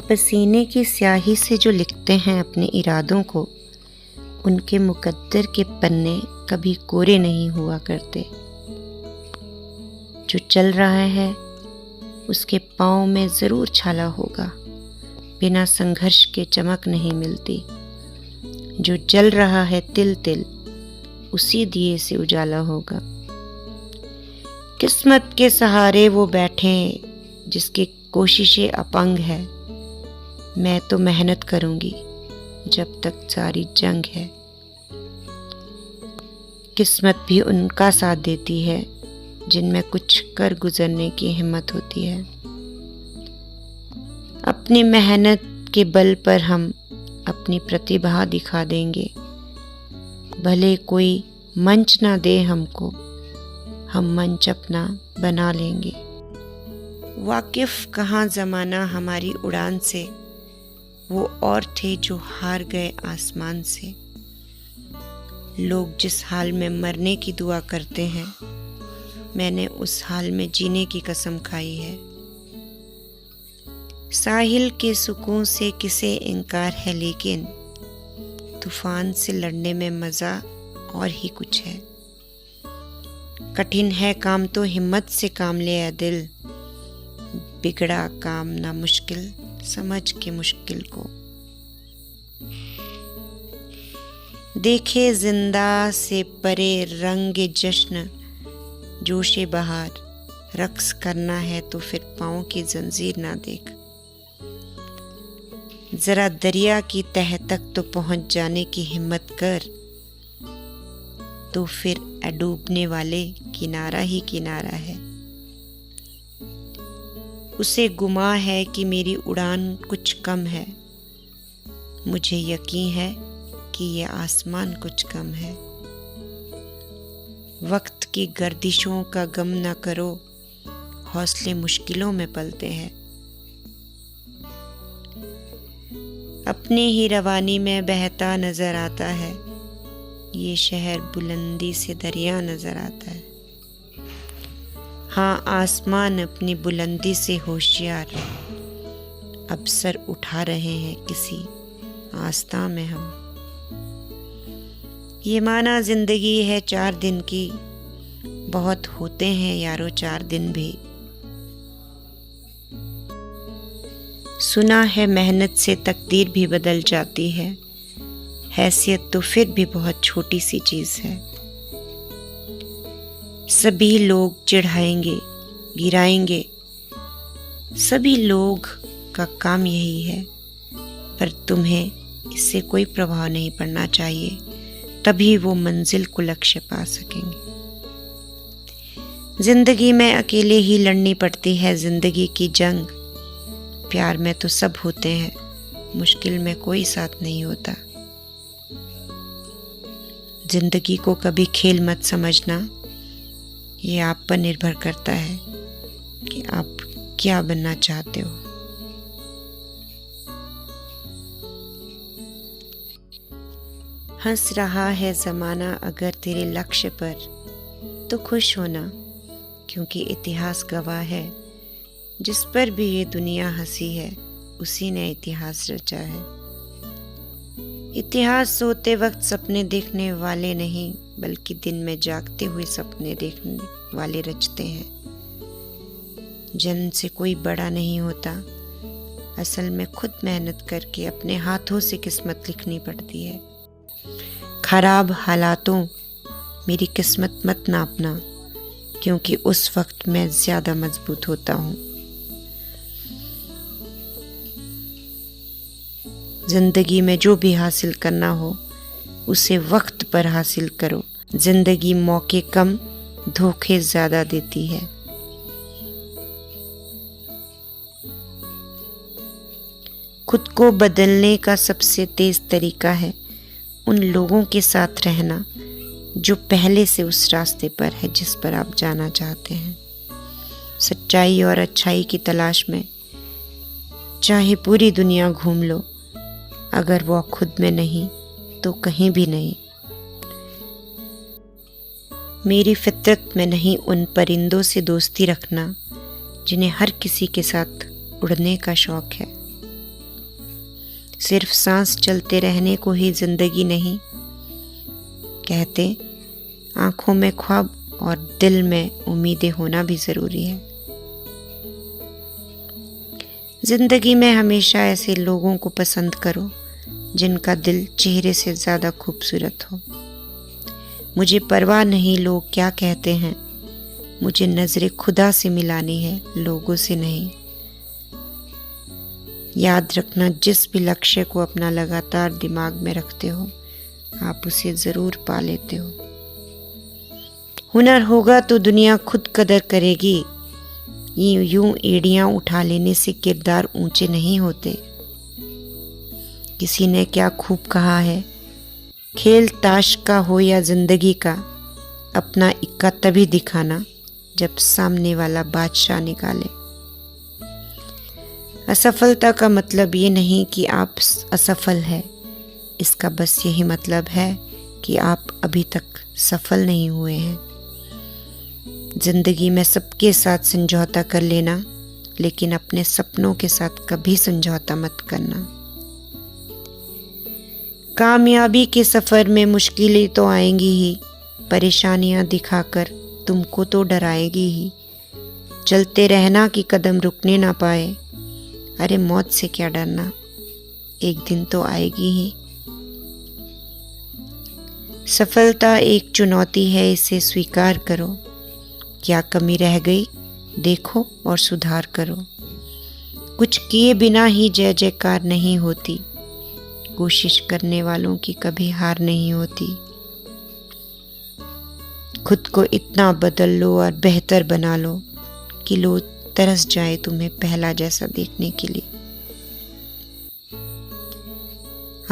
पसीने की स्याही से जो लिखते हैं अपने इरादों को, उनके मुकद्दर के पन्ने कभी कोरे नहीं हुआ करते। जो चल रहा है उसके पाँव में ज़रूर छाला होगा, बिना संघर्ष के चमक नहीं मिलती। जो जल रहा है तिल तिल, उसी दिए से उजाला होगा। किस्मत के सहारे वो बैठे जिसकी कोशिशें अपंग है। मैं तो मेहनत करूंगी जब तक सारी जंग है। किस्मत भी उनका साथ देती है जिनमें कुछ कर गुजरने की हिम्मत होती है। अपनी मेहनत के बल पर हम अपनी प्रतिभा दिखा देंगे। भले कोई मंच ना दे हमको, हम मंच अपना बना लेंगे। वाकिफ कहाँ ज़माना हमारी उड़ान से, वो और थे जो हार गए आसमान से। लोग जिस हाल में मरने की दुआ करते हैं, मैंने उस हाल में जीने की कसम खाई है। साहिल के सुकून से किसे इनकार है, लेकिन तूफान से लड़ने में मज़ा और ही कुछ है। कठिन है काम तो हिम्मत से काम ले आ दिल, बिगड़ा काम ना मुश्किल समझ के मुश्किल को। देखे जिंदा से परे रंग जश्न जोशे बहार, रक्स करना है तो फिर पाँव की जंजीर ना देख। जरा दरिया की तह तक तो पहुंच जाने की हिम्मत कर, तो फिर डूबने वाले किनारा ही किनारा है। उसे गुमा है कि मेरी उड़ान कुछ कम है, मुझे यकीन है कि ये आसमान कुछ कम है। वक्त की गर्दिशों का गम न करो, हौसले मुश्किलों में पलते हैं। अपनी ही रवानी में बहता नजर आता है, ये शहर बुलंदी से दरिया नजर आता है। हाँ, आसमान अपनी बुलंदी से होशियार, अब सर उठा रहे हैं किसी आस्था में हम। ये माना जिंदगी है 4 दिन की, बहुत होते हैं यारो 4 दिन भी। सुना है मेहनत से तकदीर भी बदल जाती है, हैसियत तो फिर भी बहुत छोटी सी चीज़ है। सभी लोग चिढ़ाएंगे गिराएंगे, सभी लोग का काम यही है, पर तुम्हें इससे कोई प्रभाव नहीं पड़ना चाहिए, तभी वो मंजिल को लक्ष्य पा सकेंगे। जिंदगी में अकेले ही लड़नी पड़ती है जिंदगी की जंग। प्यार में तो सब होते हैं, मुश्किल में कोई साथ नहीं होता। जिंदगी को कभी खेल मत समझना, ये आप पर निर्भर करता है कि आप क्या बनना चाहते हो। हंस रहा है ज़माना अगर तेरे लक्ष्य पर, तो खुश होना, क्योंकि इतिहास गवाह है, जिस पर भी ये दुनिया हंसी है उसी ने इतिहास रचा है। इतिहास सोते वक्त सपने देखने वाले नहीं, बल्कि दिन में जागते हुए सपने देखने वाले रचते हैं। जन्म से कोई बड़ा नहीं होता, असल में खुद मेहनत करके अपने हाथों से किस्मत लिखनी पड़ती है। खराब हालातों मेरी किस्मत मत नापना, क्योंकि उस वक्त मैं ज़्यादा मजबूत होता हूँ। जिंदगी में जो भी हासिल करना हो उसे वक्त पर हासिल करो। जिंदगी मौके कम धोखे ज़्यादा देती है। खुद को बदलने का सबसे तेज तरीका है उन लोगों के साथ रहना जो पहले से उस रास्ते पर है जिस पर आप जाना चाहते हैं। सच्चाई और अच्छाई की तलाश में चाहे पूरी दुनिया घूम लो, अगर वो खुद में नहीं तो कहीं भी नहीं। मेरी फितरत में नहीं उन परिंदों से दोस्ती रखना जिन्हें हर किसी के साथ उड़ने का शौक है। सिर्फ सांस चलते रहने को ही जिंदगी नहीं। कहते आंखों में ख्वाब और दिल में उम्मीदें होना भी जरूरी है। जिंदगी में हमेशा ऐसे लोगों को पसंद करो जिनका दिल चेहरे से ज्यादा खूबसूरत हो। मुझे परवाह नहीं लोग क्या कहते हैं, मुझे नजरें खुदा से मिलानी है, लोगों से नहीं। याद रखना, जिस भी लक्ष्य को अपना लगातार दिमाग में रखते हो आप उसे जरूर पा लेते हो। हुनर होगा तो दुनिया खुद कदर करेगी। यूं एड़ियां उठा लेने से किरदार ऊंचे नहीं होते। किसी ने क्या खूब कहा है, खेल ताश का हो या जिंदगी का, अपना इक्का तभी दिखाना जब सामने वाला बादशाह निकाले। असफलता का मतलब ये नहीं कि आप असफल है, इसका बस यही मतलब है कि आप अभी तक सफल नहीं हुए हैं। जिंदगी में सबके साथ समझौता कर लेना, लेकिन अपने सपनों के साथ कभी समझौता मत करना। कामयाबी के सफर में मुश्किलें तो आएंगी ही, परेशानियां दिखाकर तुमको तो डराएगी ही। चलते रहना कि कदम रुकने ना पाए, अरे मौत से क्या डरना, एक दिन तो आएगी ही। सफलता एक चुनौती है, इसे स्वीकार करो। क्या कमी रह गई देखो और सुधार करो। कुछ किए बिना ही जय जयकार नहीं होती, कोशिश करने वालों की कभी हार नहीं होती। खुद को इतना बदल लो और बेहतर बना लो कि लोग तरस जाए तुम्हें पहला जैसा देखने के लिए।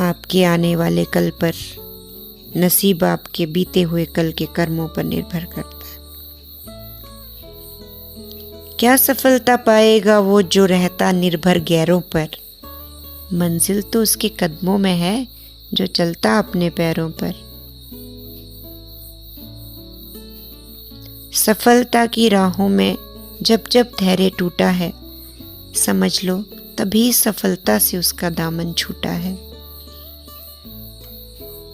आपके आने वाले कल पर नसीब आपके बीते हुए कल के कर्मों पर निर्भर करता है। क्या सफलता पाएगा वो जो रहता निर्भर गैरों पर, मंजिल तो उसके कदमों में है जो चलता अपने पैरों पर। सफलता की राहों में जब जब धैर्य टूटा है, समझ लो तभी सफलता से उसका दामन छूटा है।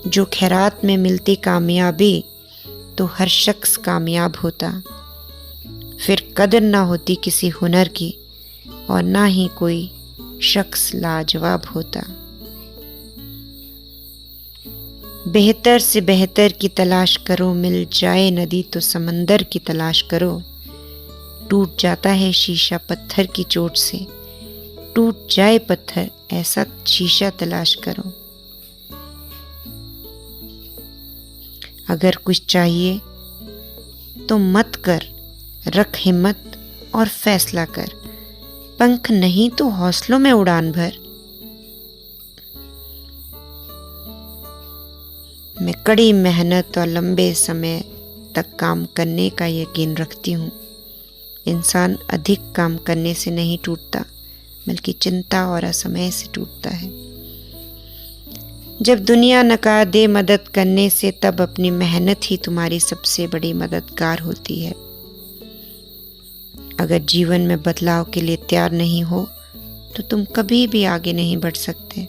जो खैरात में मिलती कामयाबी तो हर शख्स कामयाब होता, फिर कदर ना होती किसी हुनर की और ना ही कोई शख्स लाजवाब होता। बेहतर से बेहतर की तलाश करो, मिल जाए नदी तो समंदर की तलाश करो। टूट जाता है शीशा पत्थर की चोट से, टूट जाए पत्थर ऐसा शीशा तलाश करो। अगर कुछ चाहिए तो मत कर, रख हिम्मत और फैसला कर। पंख नहीं तो हौसलों में उड़ान भर। मैं कड़ी मेहनत और लंबे समय तक काम करने का यकीन रखती हूँ। इंसान अधिक काम करने से नहीं टूटता, बल्कि चिंता और असमय से टूटता है। जब दुनिया नकार दे मदद करने से, तब अपनी मेहनत ही तुम्हारी सबसे बड़ी मददगार होती है। अगर जीवन में बदलाव के लिए तैयार नहीं हो तो तुम कभी भी आगे नहीं बढ़ सकते।